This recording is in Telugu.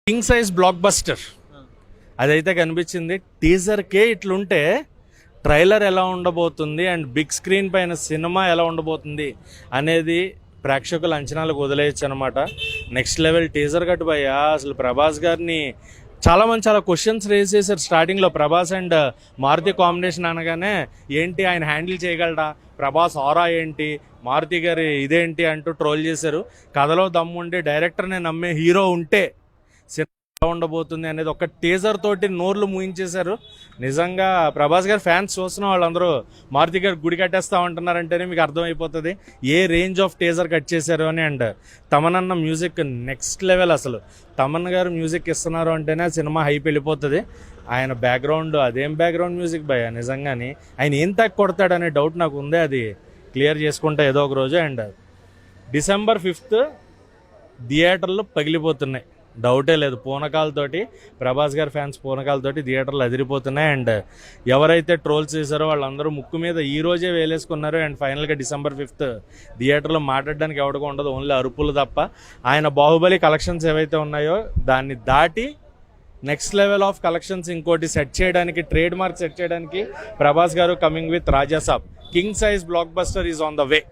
కింగ్ సైజ్ బ్లాక్ బస్టర్ అదైతే కనిపించింది. టీజర్కే ఇట్లుంటే ట్రైలర్ ఎలా ఉండబోతుంది అండ్ బిగ్ స్క్రీన్ పైన సినిమా ఎలా ఉండబోతుంది అనేది ప్రేక్షకుల అంచనాలకు వదిలేయచ్చు అనమాట. నెక్స్ట్ లెవెల్ టీజర్ కట్ భయ్యా. అసలు ప్రభాస్ గారిని చాలామంది చాలా క్వశ్చన్స్ రేజ్ చేశారు స్టార్టింగ్లో. ప్రభాస్ అండ్ మారుతి కాంబినేషన్ అనగానే ఏంటి ఆయన హ్యాండిల్ చేయగలడా, ప్రభాస్ ఆరా ఏంటి, మారుతి గారి ఇదేంటి అంటూ ట్రోల్ చేశారు. కథలో దమ్ముండి డైరెక్టర్ని నమ్మే హీరో ఉంటే సినిమా ఎలా ఉండబోతుంది అనేది ఒక టీజర్ తోటి నోర్లు మూయించేశారు. నిజంగా ప్రభాస్ గారి ఫ్యాన్స్ చూస్తున్న వాళ్ళందరూ మారుతి గారు గుడి కట్టేస్తా ఉంటున్నారంటేనే మీకు అర్థమైపోతుంది ఏ రేంజ్ ఆఫ్ టీజర్ కట్ చేశారు అని. అండ్ తమనన్న మ్యూజిక్ నెక్స్ట్ లెవెల్. అసలు తమన్ గారు మ్యూజిక్ ఇస్తున్నారు అంటేనే సినిమా హైప్ వెళ్ళిపోతుంది. ఆయన బ్యాక్గ్రౌండ్ అదేం బ్యాక్గ్రౌండ్ మ్యూజిక్ భయ, నిజంగాని ఆయన ఏం తక్కువ కొడతాడనే డౌట్ నాకు ఉంది. అది క్లియర్ చేసుకుంటా ఏదో ఒక రోజు. అండ్ December 5th థియేటర్లు పగిలిపోతున్నాయి, డౌటే లేదు. పూనకాలతోటి ప్రభాస్ గారి ఫ్యాన్స్ పూనకాలతోటి థియేటర్లు అదిరిపోతున్నాయి. అండ్ ఎవరైతే ట్రోల్స్ చేశారో వాళ్ళందరూ ముక్కు మీద ఈ రోజే వేలేసుకున్నారు. అండ్ ఫైనల్గా December 5th థియేటర్లో మాట్లాడడానికి ఎవరికో ఉండదు, ఓన్లీ అరుపులు తప్ప. ఆయన బాహుబలి కలెక్షన్స్ ఏవైతే ఉన్నాయో దాన్ని దాటి నెక్స్ట్ లెవెల్ ఆఫ్ కలెక్షన్స్ ఇంకోటి సెట్ చేయడానికి, ట్రేడ్ మార్క్ సెట్ చేయడానికి Prabhas garu coming with Raja Saab. King size blockbuster is on the way.